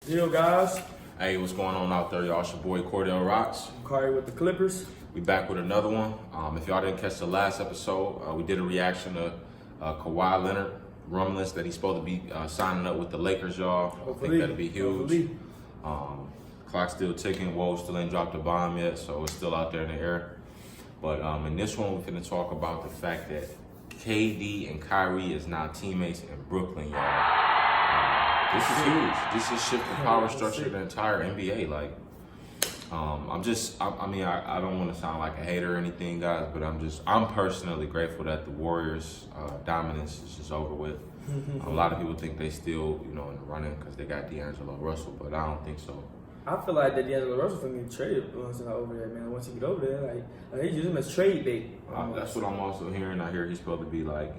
Yo, guys. Hey, what's going on out there, y'all? It's your boy Cordele Rocks. I'm Khari with the Clippers. We back with another one. If y'all didn't catch the last episode, we did a reaction to Kawhi Leonard rumblings that he's supposed to be signing up with the Lakers, y'all. Hopefully. I think that'd be huge. Hopefully. Clock's still ticking. Woj still ain't dropped a bomb yet, so it's still out there in the air. But in this one, we're going to talk about the fact that KD and Kyrie is now teammates in Brooklyn, y'all. This is huge. This is shifting power structure of the entire NBA. Like, I don't want to sound like a hater or anything, guys, but I'm personally grateful that the Warriors' dominance is just over with. A lot of people think they still, in the running because they got D'Angelo Russell, but I don't think so. I feel like that D'Angelo Russell finna get traded once over there, man. Once he get over there, like they use him as trade bait. That's what I'm also hearing. I hear he's supposed to be like,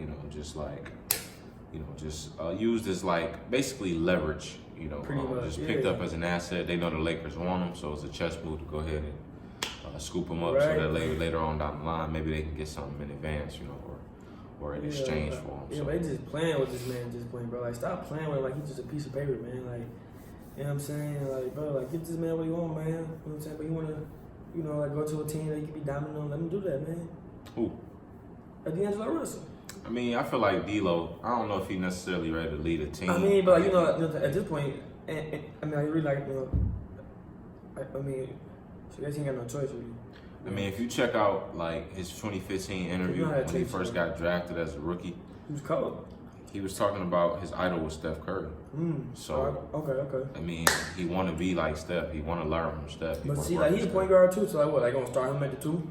used as like basically leverage, Pretty much, just picked up as an asset. They know the Lakers want him, so it's a chess move to go ahead and scoop him up, so that later on down the line, maybe they can get something in advance, or in exchange for him. Yeah, so. but they just playing with this man, bro. Like, stop playing with him like he's just a piece of paper, man. Like, you know what I'm saying? Like, bro, like, get this man what he want, man. You know what I'm saying? But you want to, like, go to a team that he can be dominant on. Let him do that, man. Who? D'Angelo Russell. I mean, I feel like D'Lo, I don't know if he's necessarily ready to lead a team. I mean, but like, at this point, I really like, so I guess he ain't got no choice, really. I mean, if you check out like his 2015 interview when he first got drafted as a rookie, he was cold. He was talking about his idol was Steph Curry. So okay. I mean, he want to be like Steph. He want to learn from Steph. But see, like, he's a point guard too. So like, what? Like, gonna start him at the 2?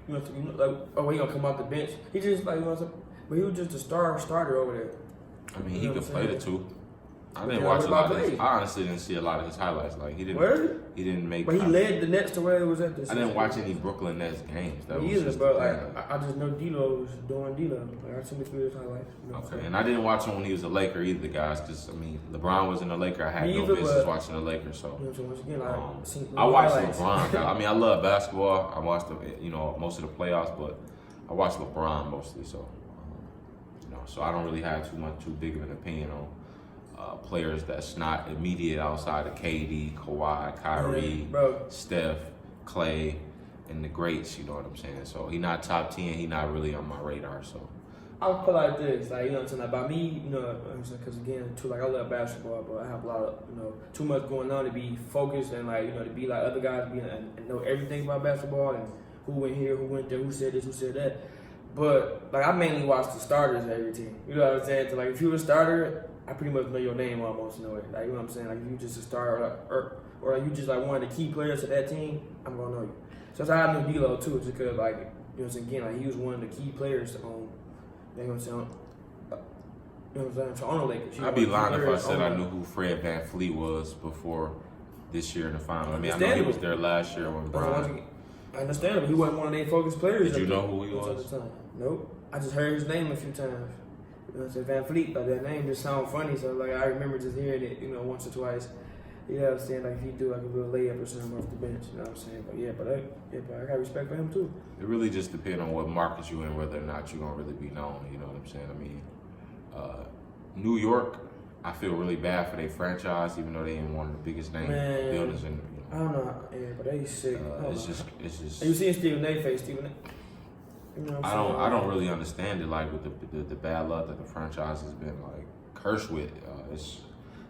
Like, he gonna come off the bench? He just like, but he was just a starter over there. I mean, he could play the 2. I didn't watch a lot of his. I honestly didn't see a lot of his highlights. Like, he didn't. Where? He didn't make. But he led the Nets to where it was at this. I didn't watch any Brooklyn Nets games. That was either, just bro. Like, I just know D'Lo was doing D'Lo. Like, I seen his highlights. Okay, and I didn't watch him when he was a Laker either, guys. Because I mean, LeBron was in the Laker. I had no business watching the Lakers. So once again, I watched LeBron. I mean, I love basketball. I watched most of the playoffs, but I watched LeBron mostly. So so I don't really have too big of an opinion on players that's not immediate outside of KD, Kawhi, Kyrie, Steph, Clay, and the greats. You know what I'm saying? So he not top 10. He not really on my radar. So I would put like this, like, you know what I'm saying? Like, by me, because again, too, like, I love basketball, but I have a lot of, too much going on to be focused and, like, to be like other guys, and know everything about basketball and who went here, who went there, who said this, who said that. But like, I mainly watch the starters of every team. You know what I'm saying? So like, if you're a starter, I pretty much know your name almost. Like, you know what I'm saying? Like, if you just a starter or like you just like one of the key players of that team, I'm gonna know you. So that's how I knew D'Lo too, just because like, again, like, he was one of the key players on. You know what I'm saying? So on the Lakers. I'd be lying if I said I knew who Fred VanVleet was before this year in the final. I mean, I know he was there last year when Brian. I understand him. He wasn't one of their focused players. Did you know who he was? At the time. Nope. I just heard his name a few times. You know what I'm saying? VanVleet, like, that name just sounds funny. So like, I remember just hearing it, once or twice. You know what I'm saying? Like, if he do like a little layup or something off the bench, you know what I'm saying? But I got respect for him too. It really just depends on what market you in, whether or not you're gonna really be known. You know what I'm saying? I mean, New York, I feel really bad for their franchise, even though they ain't one of the biggest name builders in. I don't know, but they sick. It's just. And you seen Stephen A. face, Stephen A. You know what I'm saying? I don't really understand it. Like, with the bad luck that the franchise has been like cursed with.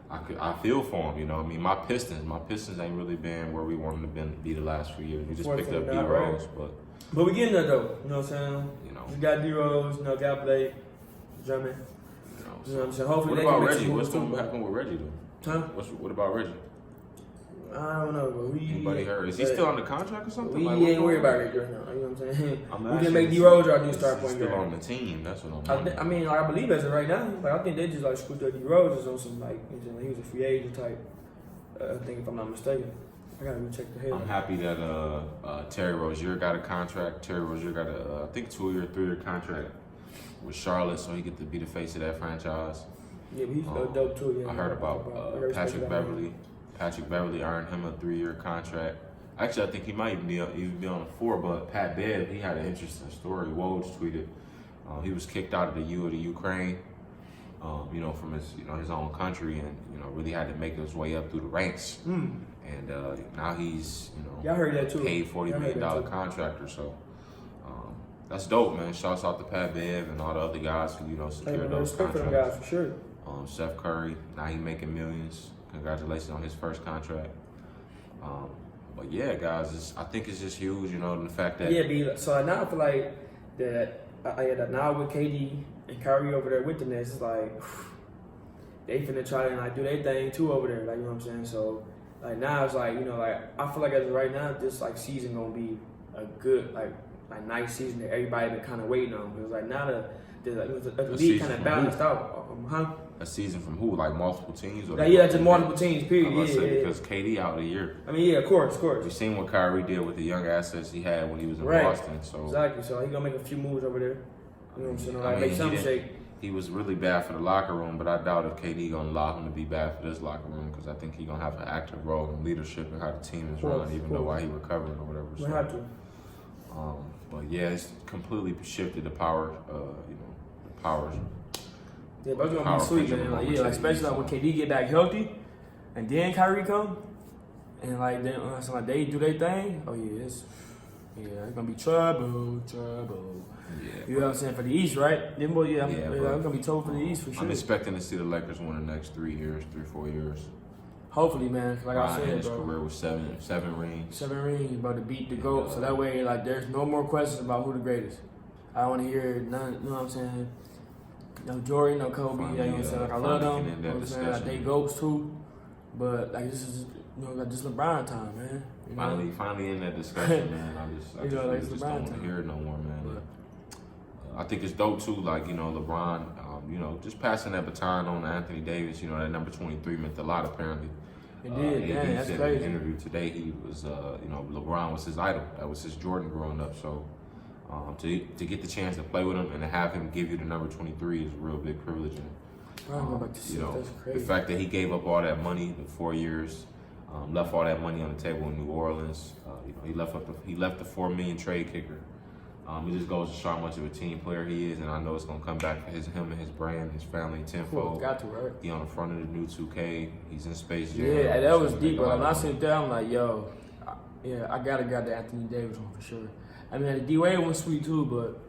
I feel for them. I mean, my Pistons ain't really been where we wanted them to be the last few years. We just picked up D Rose, but we getting there though. You know what I'm saying? We got D Rose. got Blake, Drummond. You know what I'm saying? Hopefully, what about Reggie? What's going to happen with Reggie though? Huh? What about Reggie? I don't know, but anybody heard? Is he still under contract or something? We ain't worried about Reggie right now. You know what I'm saying? We can make D Rose our new star point guard. Still on the team. That's what I'm. I mean, like, I believe as of right now, like, I think they just like screwed up D Rose on some, like, he was a free agent type. I think, if I'm not mistaken. I gotta go check the head. I'm happy that Terry Rozier got a contract. Terry Rozier got a I think 2-year, 3-year contract with Charlotte, so he get to be the face of that franchise. Yeah, but he's dope too. Yeah, I heard about Patrick Beverly. Patrick Beverly earned him a 3-year contract. Actually, I think he might even be on a 4, but Pat Bev, he had an interesting story. Woj tweeted he was kicked out of the U of the Ukraine. you know, from his, you know, his own country, and you know, really had to make his way up through the ranks. And now he's, you know, I heard that too. paid $40 million contractor. So that's dope, man. Shouts out to Pat Bev and all the other guys who, you know, secured those respect contracts. for them guys for sure. Steph Curry, now he's making millions. Congratulations on his first contract. But yeah, guys, I think it's just huge, you know, and the fact that so now I feel like that now with KD and Kyrie over there with the Nets, it's like they finna try to like do their thing too over there, like, you know what I'm saying? So like now it's like, you know, like I feel like as of right now this like season gonna be a good like nice season that everybody been kind of waiting on, because like now the league kind of balanced out, A season from who? Like multiple teams? Or just multiple teams. Period. Because KD out a year. I mean, of course. You seen what Kyrie did with the young assets he had when he was in Boston. So exactly. So he gonna make a few moves over there. You know what I'm saying? Like make some shake. He was really bad for the locker room, but I doubt if KD gonna allow him to be bad for this locker room, because I think he gonna have an active role in leadership and how the team is run, even though while he recovering or whatever. We have to. But yeah, it's completely shifted the power. You know, the powers. Yeah, but it's gonna be sweet, man. Like, like especially like when KD get back healthy, and then Kyrie come, and like then so like they do their thing. Oh yeah, it's gonna be trouble. Yeah, you know what I'm saying, for the East, right? Then boy, it's gonna be trouble for the East for sure. I'm expecting to see the Lakers win the next 3 years, 4 years. Hopefully, man. Like I said, his career was seven rings. 7 rings, about to beat the GOAT. So that way, like, there's no more questions about who the greatest. I don't want to hear none. You know what I'm saying? No Jordan, no Kobe. You know what I'm saying? Like, I love them. You know what I'm saying? Like, they GOATs too. But like, this is, you know, like, just LeBron time, man. You know? Finally in that discussion, man. I just like don't want to hear it no more, man. But I think it's dope too. Like, you know, LeBron, you know, just passing that baton on to Anthony Davis. You know, that number 23 meant a lot apparently. It did. Damn, that's crazy. In an interview today, he was, you know, LeBron was his idol. That was his Jordan growing up. So to get the chance to play with him and to have him give you the number 23 is a real big privilege. And, you know, the fact that he gave up all that money, the 4 years, left all that money on the table in New Orleans. You know, he left the $4 million trade kicker. It just goes to show how much of a team player he is, and I know it's gonna come back for him and his brand, his family tenfold. Got to, right? He on the front of the new 2K. He's in Space Jam. Yeah, that was deep, bro. When I sat there, I'm like, yo, I gotta grab the Anthony Davis one for sure. I mean, the D-Wade one's sweet too, but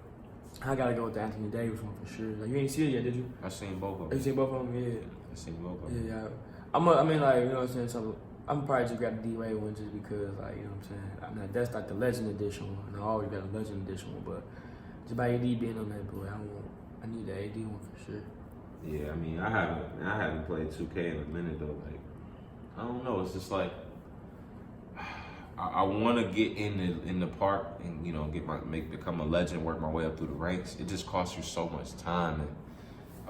I gotta go with the Anthony Davis one for sure. Like, you ain't seen it yet, did you? I seen both of them. You seen both of them? Yeah. I seen both of them. Yeah. I mean, like, you know what I'm saying? So I'm probably just grab the D-Wade one just because, like, you know what I'm saying? I mean, that's like the Legend Edition one, and I always got a Legend Edition one, but just by AD being on that, boy, I need the AD one for sure. Yeah, I mean, I haven't played 2K in a minute though. Like, I don't know. It's just like I want to get in the park and, you know, become a legend, work my way up through the ranks. It just costs you so much time, and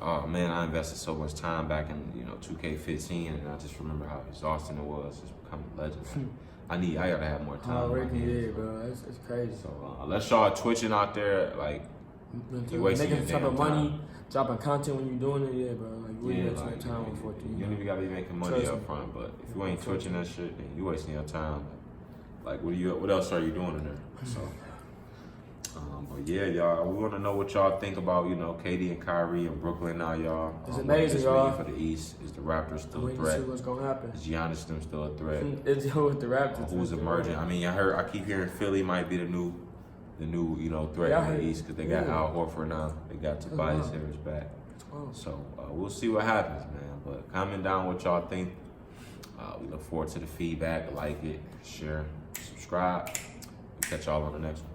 oh man, I invested so much time back in, you know, 2K15, and I just remember how exhausting it was just becoming a legend. Like, I gotta have more time. Yeah, bro, it's crazy. So unless y'all twitching out there, like, you wasting your damn money, dropping content when you're doing it, yeah, bro. Like, you like, time for it. You don't even gotta be making money up front, but if you ain't twitching that shit, then you wasting your time. Like, what else are you doing in there? So, but yeah, y'all, we want to know what y'all think about, you know, KD and Kyrie and Brooklyn now, y'all. It's amazing, y'all. For the East, is the Raptors still a threat? See what's gonna happen. Is Giannis them still a threat? It's with the Raptors. Who's emerging? I mean, I keep hearing Philly might be the new, you know, threat in the East, because they got Al Horford now. They got Tobias Harris back. So we'll see what happens, man. But comment down what y'all think. We look forward to the feedback. Like it, share, subscribe. We'll catch y'all on the next one.